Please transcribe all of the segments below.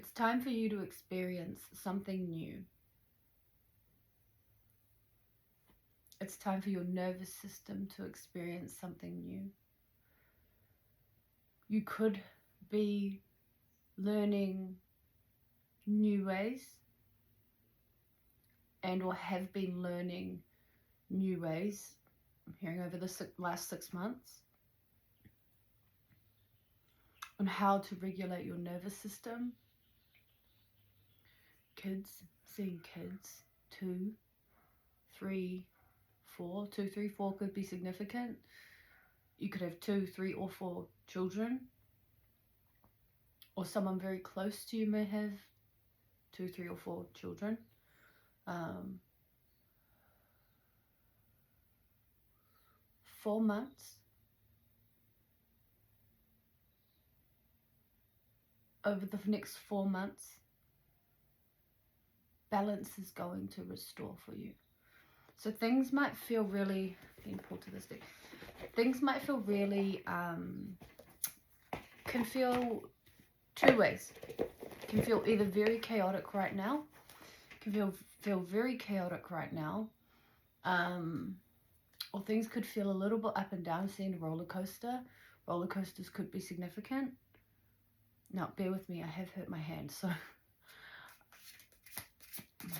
It's time for you to experience something new. It's time for your nervous system to experience something new. You could be learning new ways and or have been learning new ways. I'm hearing over the last 6 months on how to regulate your nervous system. Kids, seeing kids, 2, 3, 4. 2, 3, 4 could be significant. You could have 2, 3, or 4 children, or someone very close to you may have 2, 3, or 4 children. 4 months. Over the next 4 months, balance is going to restore for you. So things might feel really, to this deck. Things might feel really, can feel 2 ways. Can feel either very chaotic right now, can feel very chaotic right now, or things could feel a little bit up and down, seeing a roller coaster. Roller coasters could be significant. Now, bear with me, I have hurt my hand, so I'm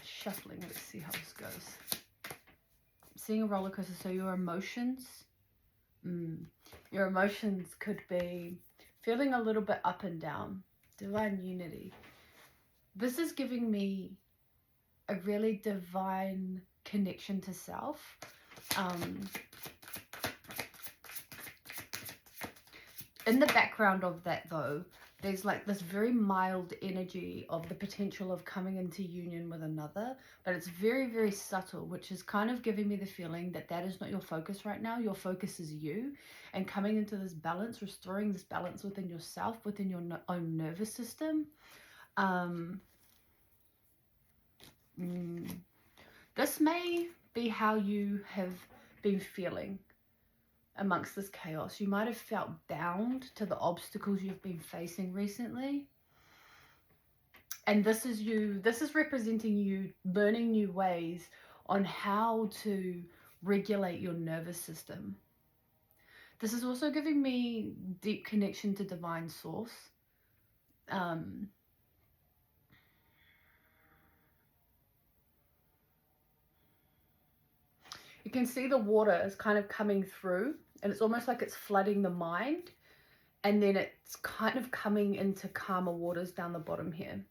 shuffling. Let's see how this goes. Seeing a roller coaster, so your emotions could be feeling a little bit up and down. Divine unity. This is giving me a really divine connection to self. In the background of that, though, there's like this very mild energy of the potential of coming into union with another, but it's very, very subtle, which is kind of giving me the feeling that that is not your focus right now. Your focus is you, and coming into this balance, restoring this balance within yourself, within your own nervous system. This may be how you have been feeling amongst this chaos. You might have felt bound to the obstacles you've been facing recently. And this is representing you learning new ways on how to regulate your nervous system. This is also giving me deep connection to divine source. You can see the water is kind of coming through, and it's almost like it's flooding the mind, and then it's kind of coming into calmer waters down the bottom here.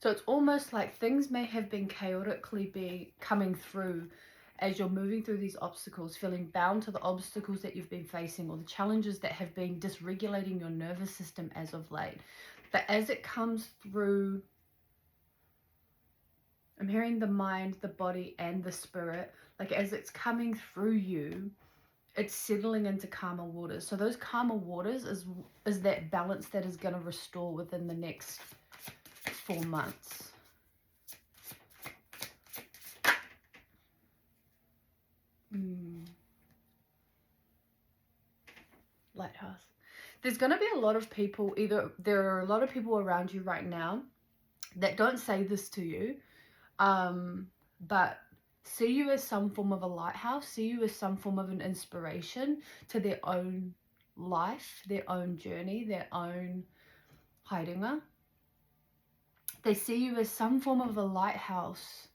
So it's almost like things may have been chaotically coming through as you're moving through these obstacles, feeling bound to the obstacles that you've been facing or the challenges that have been dysregulating your nervous system as of late. But as it comes through, I'm hearing the mind, the body, and the spirit. Like as it's coming through you, it's settling into calmer waters. So those calmer waters is that balance that is going to restore within the next 4 months. Lighthouse. There's going to be a lot of people, there are a lot of people around you right now that don't say this to you, but see you as some form of a lighthouse, see you as some form of an inspiration to their own life, their own journey, their own haerenga. They see you as some form of a lighthouse.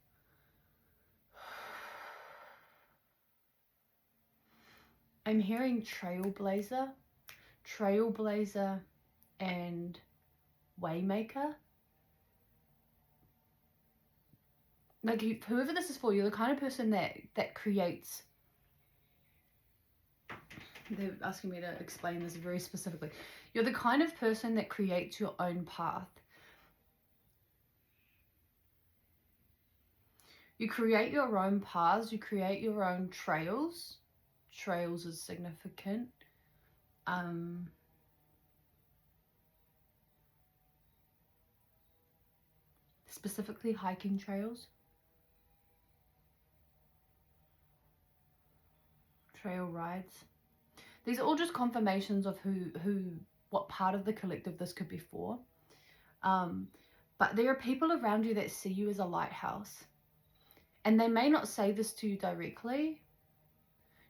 I'm hearing trailblazer and waymaker. Like whoever this is for, you're the kind of person that creates. They're asking me to explain this very specifically. You're the kind of person that creates your own path. You create your own paths, you create your own trails. Trails is significant. Specifically hiking trails. Trail rides. These are all just confirmations of what part of the collective this could be for. But there are people around you that see you as a lighthouse. And they may not say this to you directly.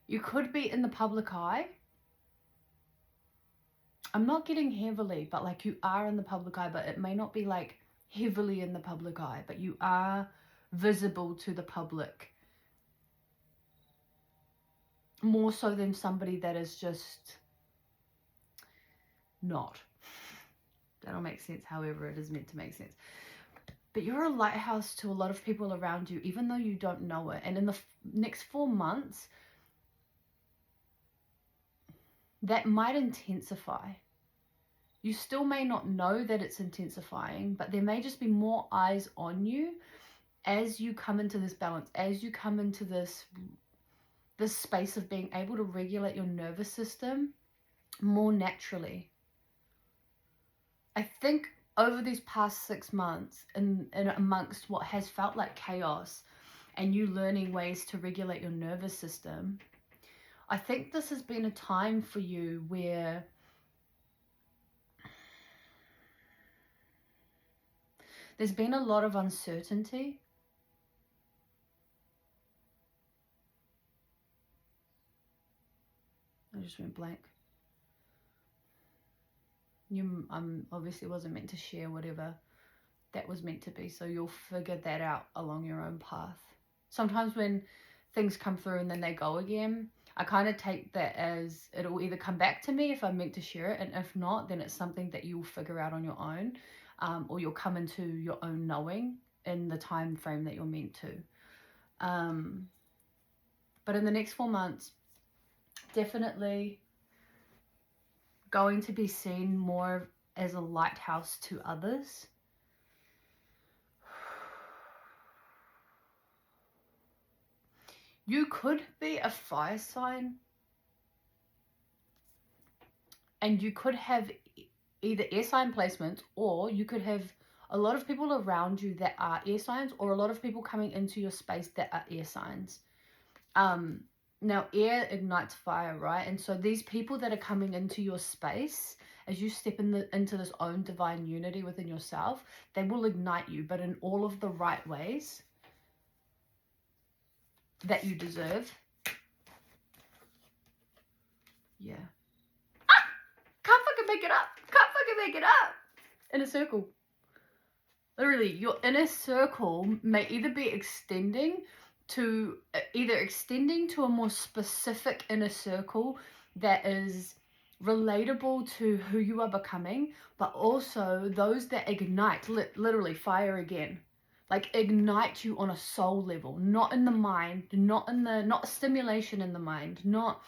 You could be in the public eye. I'm not getting heavily, but like you are in the public eye, but it may not be like heavily in the public eye, but you are visible to the public. More so than somebody that is just not. That'll make sense however it is meant to make sense. But you're a lighthouse to a lot of people around you, even though you don't know it. And in the next 4 months, that might intensify. You still may not know that it's intensifying, but there may just be more eyes on you as you come into this balance, as you come into this space of being able to regulate your nervous system more naturally. I think over these past 6 months, and amongst what has felt like chaos and you learning ways to regulate your nervous system, I think this has been a time for you where there's been a lot of uncertainty. I just went blank. Obviously wasn't meant to share whatever that was meant to be, so you'll figure that out along your own path. Sometimes when things come through and then they go again, I kind of take that as it'll either come back to me if I'm meant to share it, and if not, then it's something that you'll figure out on your own, or you'll come into your own knowing in the time frame that you're meant to. But in the next 4 months, definitely going to be seen more as a lighthouse to others. You could be a fire sign, and you could have either air sign placements, or you could have a lot of people around you that are air signs, or a lot of people coming into your space that are air signs. Now, air ignites fire, right? And so these people that are coming into your space, as you step into this own divine unity within yourself, they will ignite you, but in all of the right ways that you deserve. Yeah. Can't fucking make it up. Can't fucking make it up. In a circle. Literally, your inner circle may either be extending to a more specific inner circle that is relatable to who you are becoming, but also those that ignite, literally fire again, like ignite you on a soul level, not in the mind, not a stimulation in the mind, not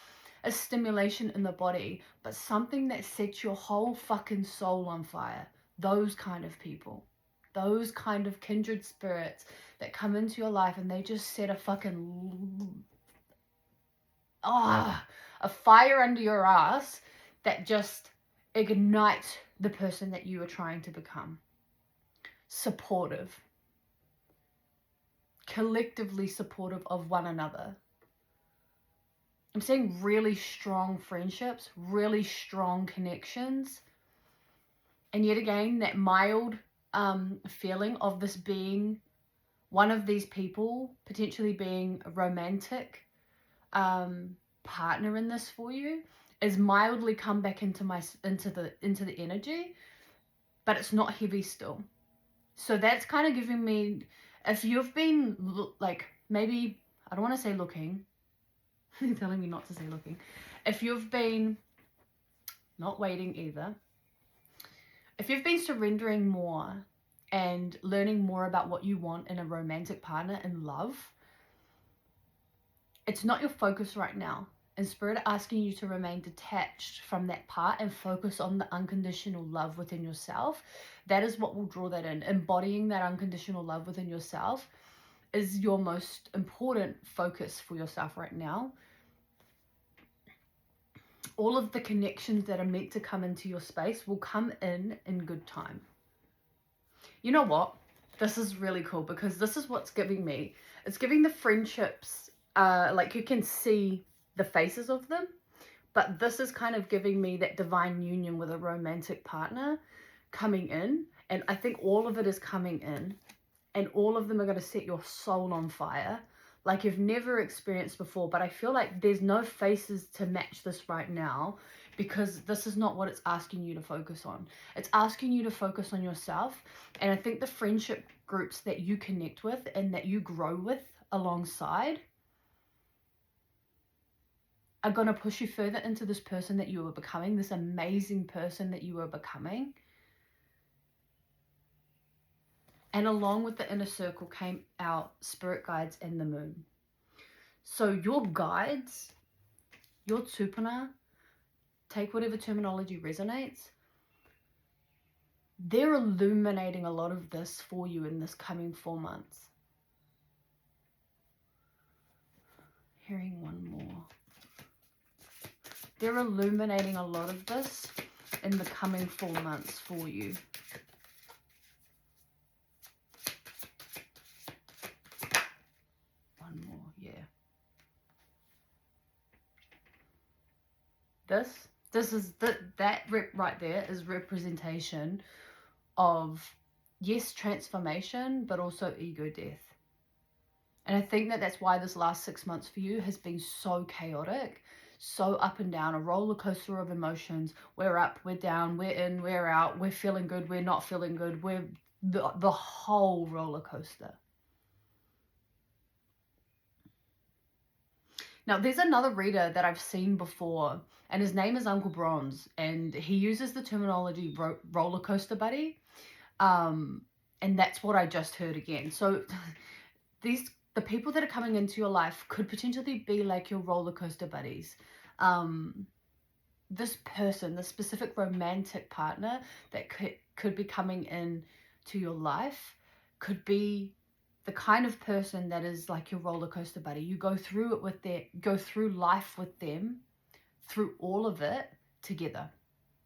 a stimulation in the body, but something that sets your whole fucking soul on fire. Those kind of people. Those kind of kindred spirits that come into your life and they just set a fucking a fire under your ass that just ignites the person that you are trying to become. Supportive. Collectively supportive of one another. I'm seeing really strong friendships, really strong connections. And yet again, that mild feeling of this being one of these people, potentially being a romantic partner in this for you, is mildly come back into the energy, but it's not heavy still. So that's kind of giving me, if you've been like, maybe, I don't want to say looking, they're telling me not to say looking. If you've been not waiting either, if you've been surrendering more and learning more about what you want in a romantic partner in love, it's not your focus right now. And Spirit are asking you to remain detached from that part and focus on the unconditional love within yourself. That is what will draw that in. Embodying that unconditional love within yourself is your most important focus for yourself right now. All of the connections that are meant to come into your space will come in good time. You know what? This is really cool because this is what's giving me. It's giving the friendships, like you can see the faces of them, but this is kind of giving me that divine union with a romantic partner coming in. And I think all of it is coming in, and all of them are going to set your soul on fire like you've never experienced before. But I feel like there's no faces to match this right now, because this is not what it's asking you to focus on. It's asking you to focus on yourself. And I think the friendship groups that you connect with and that you grow with alongside are going to push you further into this person that you are becoming, this amazing person that you are becoming. And along with the inner circle came our spirit guides and the moon. So your guides, your tupuna, take whatever terminology resonates, they're illuminating a lot of this for you in this coming 4 months. Hearing one more. They're illuminating a lot of this in the coming 4 months for you. One more, yeah. This is that right there is representation of, yes, transformation, but also ego death. And I think that that's why this last 6 months for you has been so chaotic, so up and down, a roller coaster of emotions. We're up, we're down, we're in, we're out, we're feeling good, we're not feeling good, we're the whole roller coaster. Now, there's another reader that I've seen before, and his name is Uncle Bronze, and he uses the terminology roller coaster buddy, and that's what I just heard again. So the people that are coming into your life could potentially be like your roller coaster buddies. This person, the specific romantic partner that could be coming in to your life, could be the kind of person that is like your roller coaster buddy. You go through it with go through life with them, through all of it together.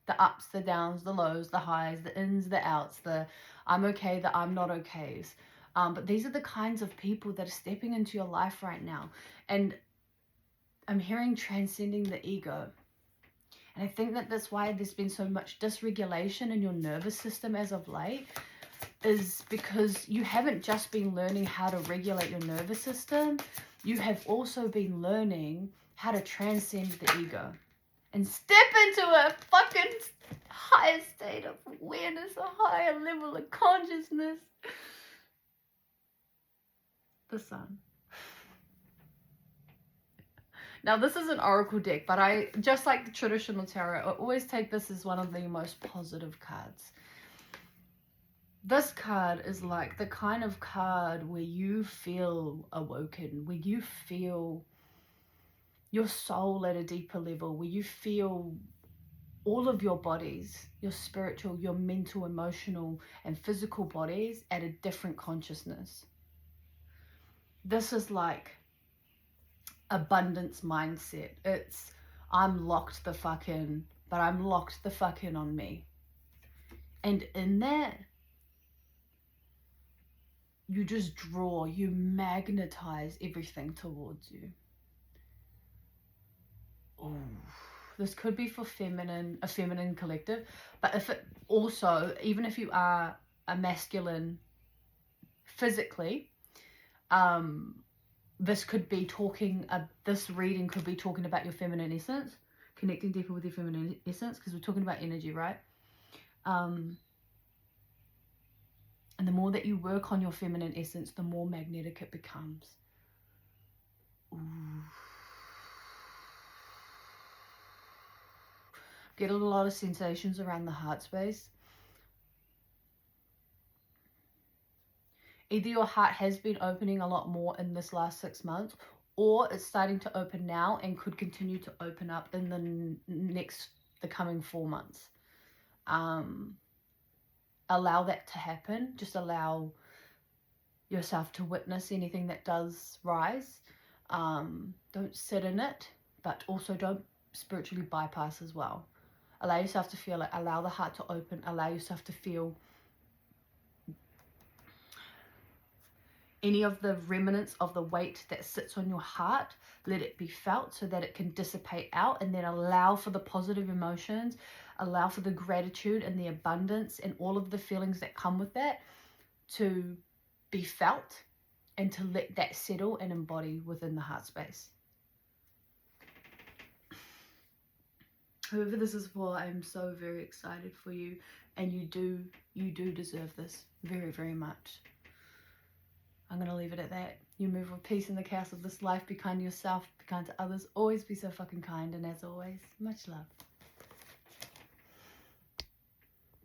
The ups, the downs, the lows, the highs, the ins, the outs, the I'm okay, the I'm not okays. But these are the kinds of people that are stepping into your life right now. And I'm hearing transcending the ego. And I think that that's why there's been so much dysregulation in your nervous system as of late, is because you haven't just been learning how to regulate your nervous system. You have also been learning how to transcend the ego and step into a fucking higher state of awareness, a higher level of consciousness. The sun. Now, this is an oracle deck, but I, just like the traditional tarot, I always take this as one of the most positive cards. This card is like the kind of card where you feel awoken, where you feel your soul at a deeper level, where you feel all of your bodies, your spiritual, your mental, emotional, and physical bodies at a different consciousness. This is like abundance mindset. It's, I'm locked the fuck in, but I'm locked the fuck in on me. And in that, you just draw, you magnetize everything towards you. Oh, this could be for a feminine collective, but if it also, even if you are a masculine physically, this could be this reading could be talking about your feminine essence, connecting deeper with your feminine essence, because we're talking about energy, right? And the more that you work on your feminine essence, the more magnetic it becomes. Ooh. Get a lot of sensations around the heart space. Either your heart has been opening a lot more in this last 6 months, or it's starting to open now and could continue to open up in the coming 4 months. Allow that to happen. Just allow yourself to witness anything that does rise. Don't sit in it, but also don't spiritually bypass as well. Allow yourself to feel it. Allow the heart to open. Allow yourself to feel any of the remnants of the weight that sits on your heart, let it be felt so that it can dissipate out, and then allow for the positive emotions, allow for the gratitude and the abundance and all of the feelings that come with that to be felt, and to let that settle and embody within the heart space. Whoever this is for, I'm so very excited for you, and you do deserve this very, very much. I'm going to leave it at that. You move with peace in the chaos of this life. Be kind to yourself, be kind to others, always be so fucking kind, and as always, much love.